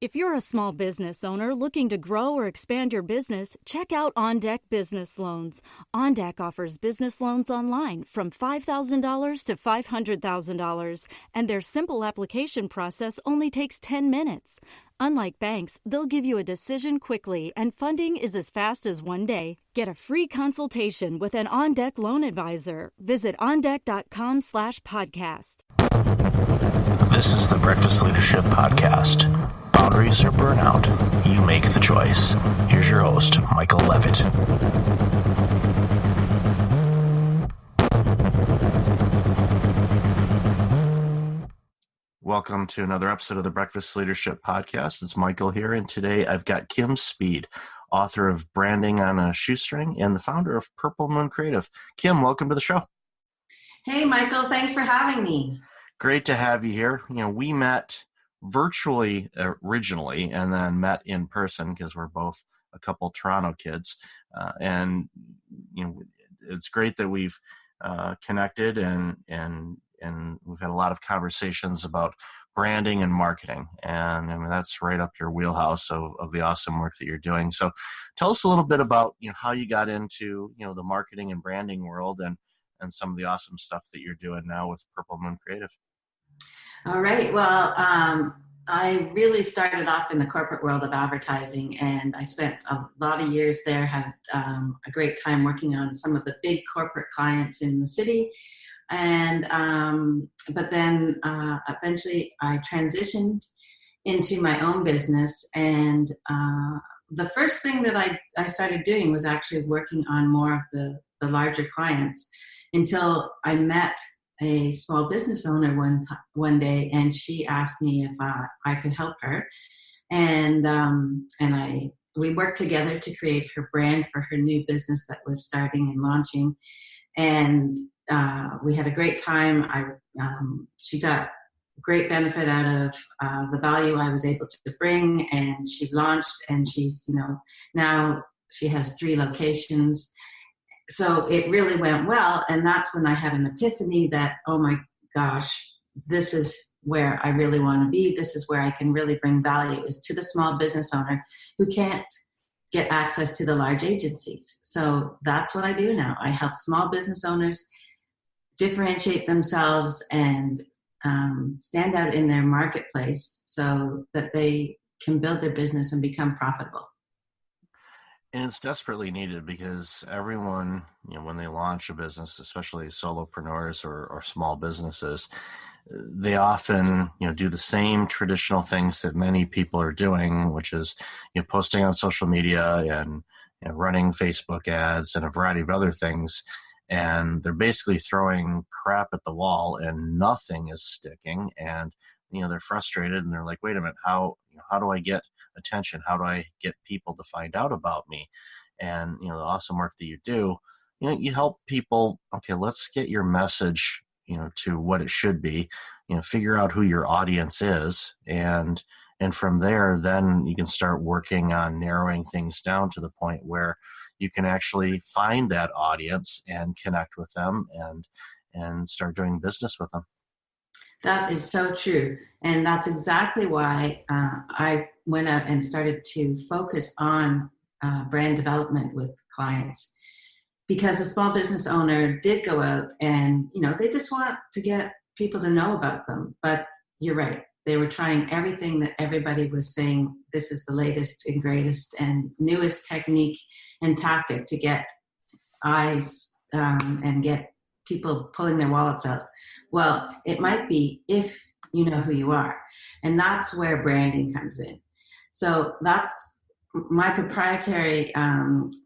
If you're a small business owner looking to grow or expand your business, check out On Deck Business Loans. On Deck offers business loans online from $5,000 to $500,000, and their simple application process only takes 10 minutes. Unlike banks, they'll give you a decision quickly, and funding is as fast as one day. Get a free consultation with an On Deck loan advisor. Visit ondeck.com/podcast. This is the Breakfast Leadership Podcast. Boundaries or burnout, you make the choice. Here's your host, Michael Levitt. Welcome to another episode of the Breakfast Leadership Podcast. It's Michael here, and today I've got Kim Speed, author of Branding on a Shoestring and the founder of Purple Moon Creative. Kim, welcome to the show. Hey, Michael. Thanks for having me. Great to have you here. We met virtually originally and then met in person because we're both a couple Toronto kids. And it's great that we've connected and we've had a lot of conversations about branding and marketing. And I mean, that's right up your wheelhouse of the awesome work that you're doing. So tell us a little bit about, how you got into, the marketing and branding world and some of the awesome stuff that you're doing now with Purple Moon Creative. All right. Well, I really started off in the corporate world of advertising, and I spent a lot of years there, had a great time working on some of the big corporate clients in the city. And but then eventually I transitioned into my own business, and the first thing that I started doing was actually working on more of the larger clients until I met a small business owner one day, and she asked me if I could help her, and we worked together to create her brand for her new business that was starting and launching, and we had a great time. She got great benefit out of the value I was able to bring, and she launched, and she's now she has 3 locations. So it really went well, and that's when I had an epiphany that, oh my gosh, this is where I really want to be. This is where I can really bring value, is to the small business owner who can't get access to the large agencies. So that's what I do now. I help small business owners differentiate themselves and stand out in their marketplace so that they can build their business and become profitable. And it's desperately needed because everyone, when they launch a business, especially solopreneurs or small businesses, they often, do the same traditional things that many people are doing, which is, posting on social media and running Facebook ads and a variety of other things. And they're basically throwing crap at the wall and nothing is sticking. And, they're frustrated and they're like, wait a minute, how do I get attention? How do I get people to find out about me? And, the awesome work that you do, you help people, okay, let's get your message, to what it should be, figure out who your audience is. And from there, then you can start working on narrowing things down to the point where you can actually find that audience and connect with them and start doing business with them. That is so true. And that's exactly why I went out and started to focus on brand development with clients. Because a small business owner did go out and, they just want to get people to know about them. But you're right. They were trying everything that everybody was saying, this is the latest and greatest and newest technique and tactic to get eyes and get people pulling their wallets out. Well, it might be if you know who you are. And that's where branding comes in. So that's my proprietary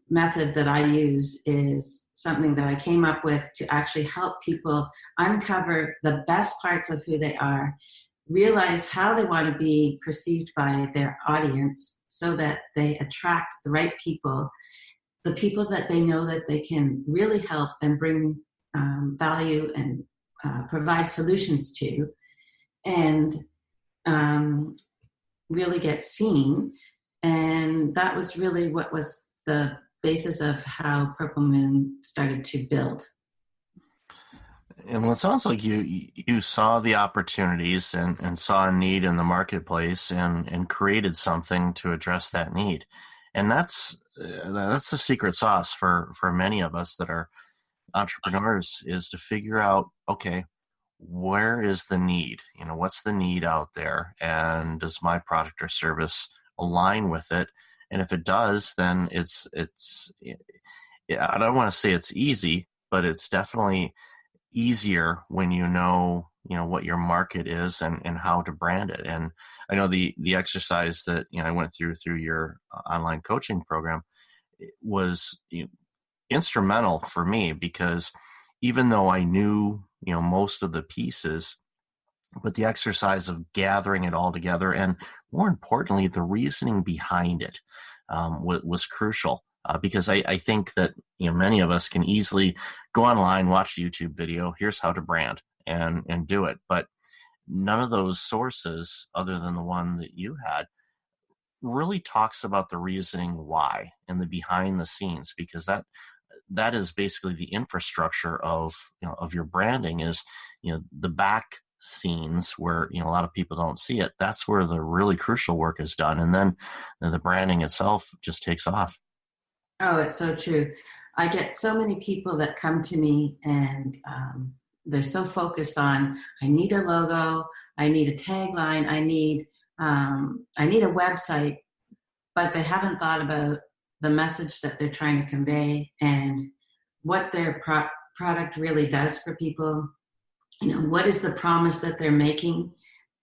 method that I use, is something that I came up with to actually help people uncover the best parts of who they are, realize how they want to be perceived by their audience so that they attract the right people, the people that they know that they can really help and bring value and provide solutions to, and really get seen. And that was really what was the basis of how Purple Moon started to build. And well, it sounds like you saw the opportunities and saw a need in the marketplace and created something to address that need. And that's the secret sauce for many of us that are entrepreneurs, is to figure out, okay, where is the need? What's the need out there? And does my product or service align with it? And if it does, then I don't want to say it's easy, but it's definitely easier when you know what your market is and how to brand it. And I know the exercise that I went through your online coaching program was instrumental for me, because even though I knew most of the pieces, but the exercise of gathering it all together, and more importantly, the reasoning behind it, was crucial. Because I think that many of us can easily go online, watch a YouTube video, here's how to brand, and do it. But none of those sources, other than the one that you had, really talks about the reasoning why and the behind the scenes, because that is basically the infrastructure of your branding, is the back scenes where a lot of people don't see it. That's where the really crucial work is done, and then the branding itself just takes off. Oh, it's so true. I get so many people that come to me and they're so focused on, I need a logo, I need a tagline, I need a website, but they haven't thought about the message that they're trying to convey and what their product really does for people. What is the promise that they're making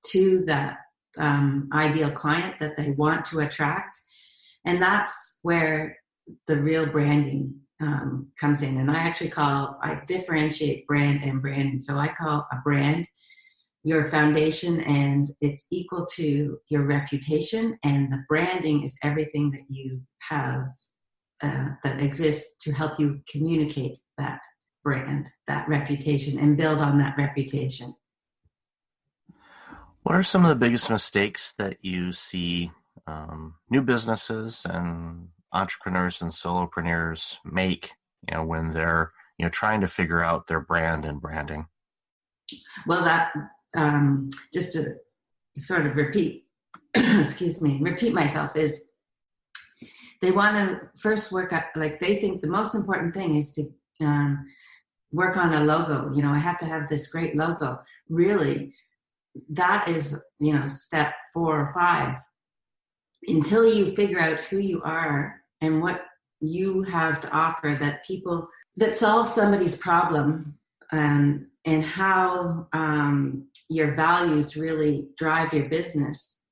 to that ideal client that they want to attract? And that's where the real branding comes in. And I differentiate brand and branding. So I call a brand your foundation, and it's equal to your reputation. And the branding is everything that you have that exists to help you communicate that brand, that reputation, and build on that reputation. What are some of the biggest mistakes that you see new businesses and entrepreneurs and solopreneurs make, when they're, trying to figure out their brand and branding? Well, that just to sort of repeat myself, is they want to first work out, like they think the most important thing is to work on a logo. I have to have this great logo. Really, that is, step 4 or 5. Until you figure out who you are and what you have to offer that solves somebody's problem, and how your values really drive your business,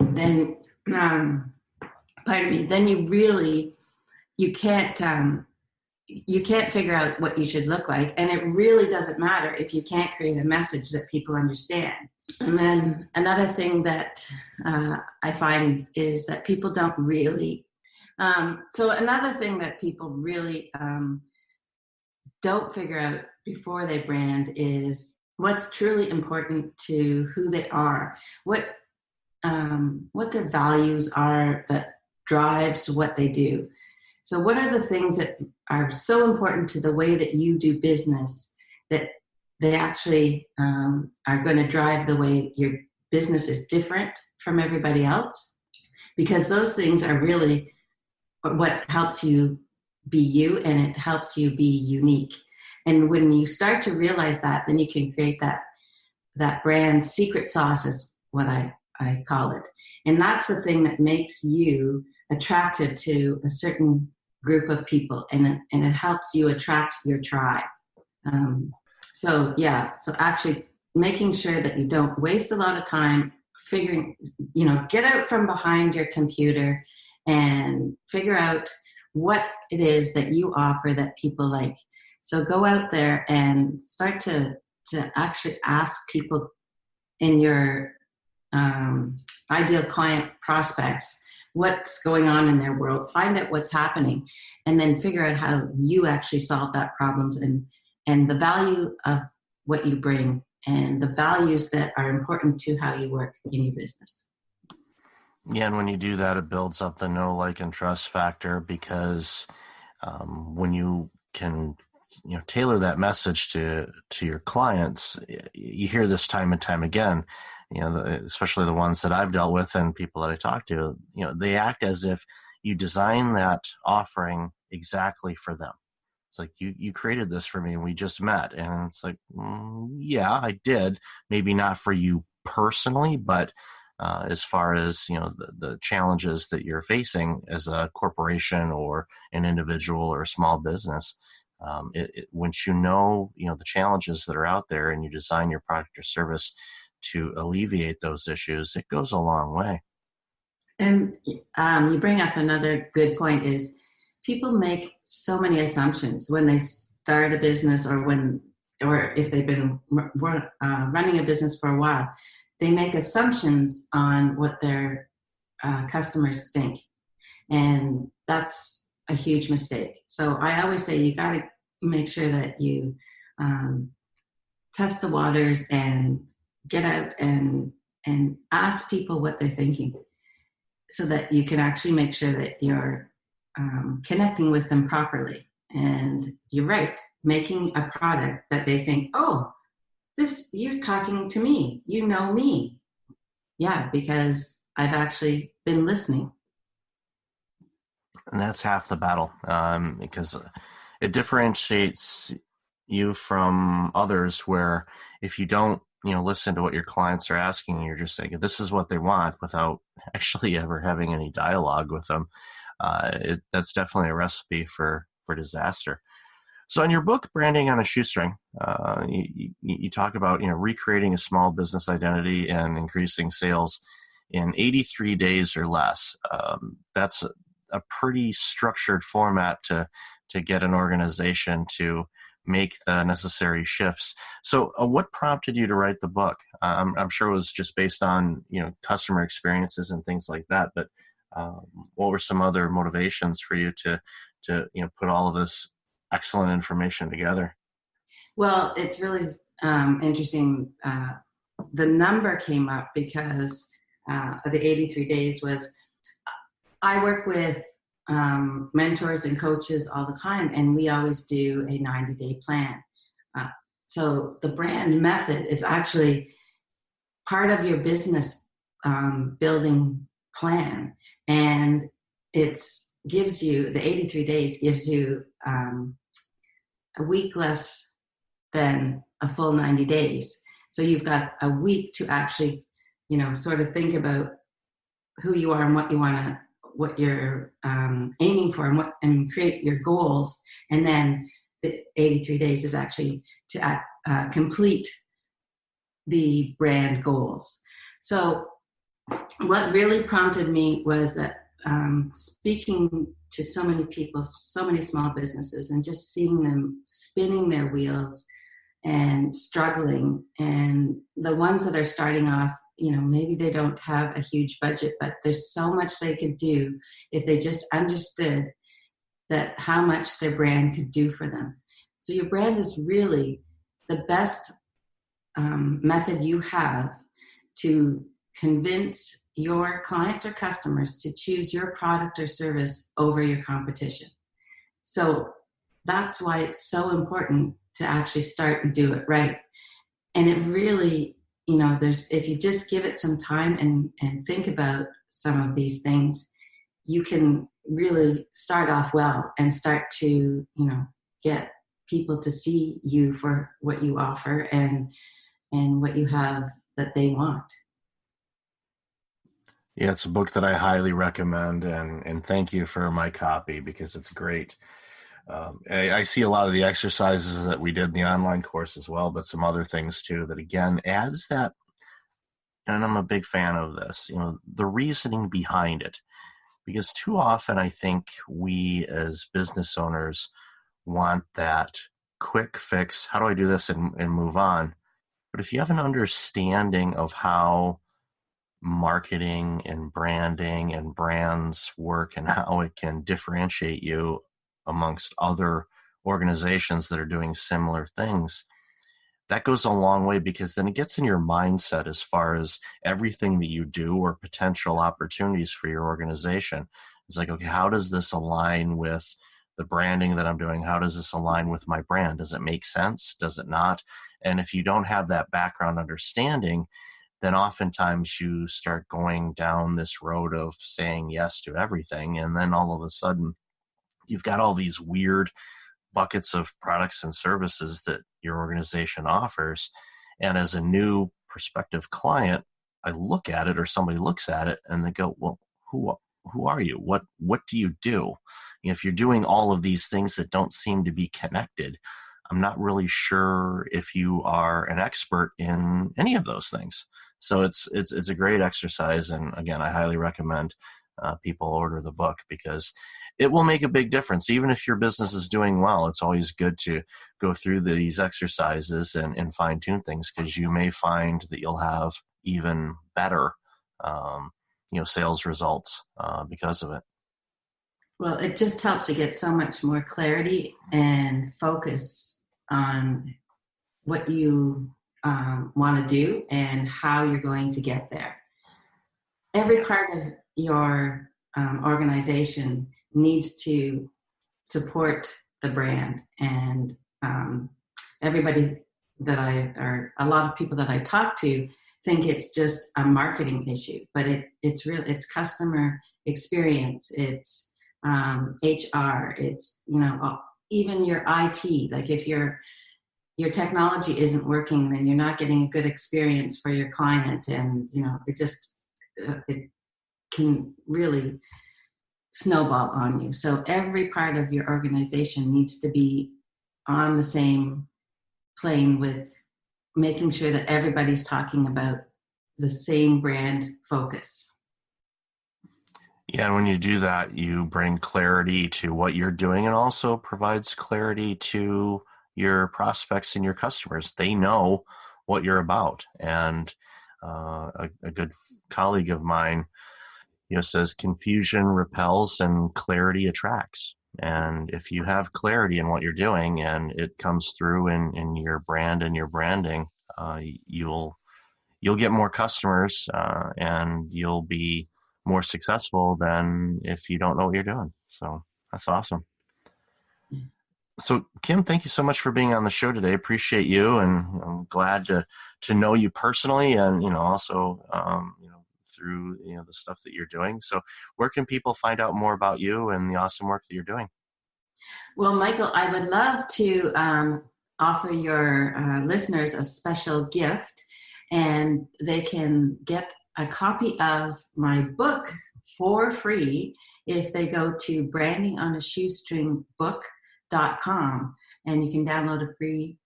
then, then you can't figure out what you should look like. And it really doesn't matter if you can't create a message that people understand. And then another thing that I find is that people don't really, don't figure out before they brand is what's truly important to who they are, what their values are that drives what they do. So what are the things that are so important to the way that you do business that they actually are going to drive the way your business is different from everybody else? Because those things are really what helps you be you, and it helps you be unique. And when you start to realize that, then you can create that brand secret sauce, is what I call it. And that's the thing that makes you attractive to a certain group of people, and it helps you attract your tribe. So actually making sure that you don't waste a lot of time figuring, get out from behind your computer and figure out what it is that you offer that people like. So go out there and start to actually ask people in your ideal client prospects what's going on in their world, find out what's happening, and then figure out how you actually solve that problems, and the value of what you bring and the values that are important to how you work in your business. Yeah, and when you do that, it builds up the know, like, and trust factor, because when you can tailor that message to your clients, you hear this time and time again, especially the ones that I've dealt with and people that I talk to, they act as if you design that offering exactly for them. It's like, you created this for me and we just met. And it's like, yeah, I did. Maybe not for you personally, but as far as, the challenges that you're facing as a corporation or an individual or a small business, once the challenges that are out there and you design your product or service to alleviate those issues, it goes a long way. And you bring up another good point is people make so many assumptions when they start a business or if they've been running a business for a while. They make assumptions on what their customers think. And that's a huge mistake. So I always say you got to make sure that you test the waters and get out and ask people what they're thinking, so that you can actually make sure that you're connecting with them properly. And you're right, making a product that they think, oh, you're talking to me, you know me. Yeah, because I've actually been listening. And that's half the battle, because it differentiates you from others, where if you don't listen to what your clients are asking, you're just saying this is what they want without actually ever having any dialogue with them. That's definitely a recipe for disaster. So in your book, Branding on a Shoestring, you talk about recreating a small business identity and increasing sales in 83 days or less. That's a pretty structured format to get an organization to make the necessary shifts. So what prompted you to write the book? I'm sure it was just based on customer experiences and things like that, but what were some other motivations for you to put all of this excellent information together? Well, it's really interesting. The number came up because the 83 days was, I work with mentors and coaches all the time, and we always do a 90-day plan. So the brand method is actually part of your business building plan, and the 83 days gives you a week less than a full 90 days. So you've got a week to actually, sort of think about who you are and what you're aiming for and create your goals. And then the 83 days is actually to complete the brand goals. So what really prompted me was that speaking to so many people, so many small businesses, and just seeing them spinning their wheels and struggling, and the ones that are starting off, maybe they don't have a huge budget, but there's so much they could do if they just understood that how much their brand could do for them. So your brand is really the best method you have to convince your clients or customers to choose your product or service over your competition. So that's why it's so important to actually start and do it right. And it really, if you just give it some time and think about some of these things, you can really start off well and start to, get people to see you for what you offer and what you have that they want. Yeah, it's a book that I highly recommend, and thank you for my copy because it's great. I see a lot of the exercises that we did in the online course as well, but some other things too that again adds that, and I'm a big fan of this, the reasoning behind it. Because too often I think we as business owners want that quick fix, how do I do this and move on? But if you have an understanding of how marketing and branding and brands work and how it can differentiate you amongst other organizations that are doing similar things, that goes a long way, because then it gets in your mindset as far as everything that you do or potential opportunities for your organization. It's like, okay, how does this align with the branding that I'm doing, how does this align with my brand? Does it make sense? Does it not? And if you don't have that background understanding, then oftentimes you start going down this road of saying yes to everything. And then all of a sudden, you've got all these weird buckets of products and services that your organization offers. And as a new prospective client, I look at it, or somebody looks at it, and they go, well, who are you? What do you do? If you're doing all of these things that don't seem to be connected, I'm not really sure if you are an expert in any of those things. So it's a great exercise. And again, I highly recommend people order the book, because it will make a big difference. Even if your business is doing well, it's always good to go through these exercises and fine tune things, because you may find that you'll have even better, sales results because of it. Well, it just helps you get so much more clarity and focus on what you want to do and how you're going to get there. Every part of your organization needs to support the brand, and everybody a lot of people that I talk to think it's just a marketing issue, but it's customer experience, it's HR, it's even your IT. Like if your technology isn't working, then you're not getting a good experience for your client, and it can really snowball on you. So every part of your organization needs to be on the same plane with making sure that everybody's talking about the same brand focus. Yeah, and when you do that, you bring clarity to what you're doing, and also provides clarity to your prospects and your customers. They know what you're about. And a good colleague of mine, says confusion repels and clarity attracts. And if you have clarity in what you're doing, and it comes through in your brand and your branding, you'll get more customers, and you'll be more successful than if you don't know what you're doing. So that's awesome. So Kim, thank you so much for being on the show today. Appreciate you, and I'm glad to know you personally, and also through the stuff that you're doing. So where can people find out more about you and the awesome work that you're doing? Well, Michael, I would love to offer your listeners a special gift, and they can get a copy of my book for free if they go to brandingonashoestringbook.com, and you can download a free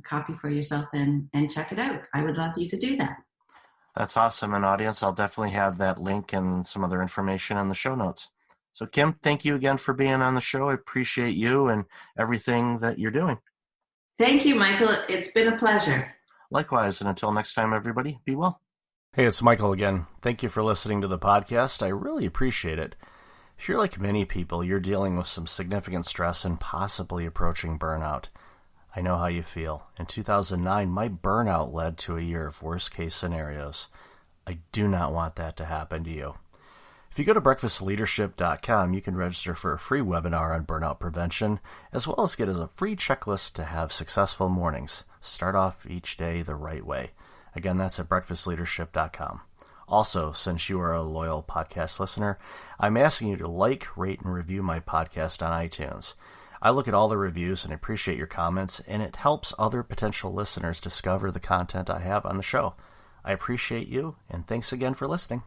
copy for yourself and check it out. I would love you to do that. That's awesome. And audience, I'll definitely have that link and some other information in the show notes. So Kim, thank you again for being on the show. I appreciate you and everything that you're doing. Thank you, Michael. It's been a pleasure. Likewise. And until next time, everybody, be well. Hey, it's Michael again. Thank you for listening to the podcast. I really appreciate it. If you're like many people, you're dealing with some significant stress and possibly approaching burnout. I know how you feel. In 2009, my burnout led to a year of worst-case scenarios. I do not want that to happen to you. If you go to breakfastleadership.com, you can register for a free webinar on burnout prevention, as well as get a free checklist to have successful mornings. Start off each day the right way. Again, that's at breakfastleadership.com. Also, since you are a loyal podcast listener, I'm asking you to like, rate, and review my podcast on iTunes. I look at all the reviews and appreciate your comments, and it helps other potential listeners discover the content I have on the show. I appreciate you, and thanks again for listening.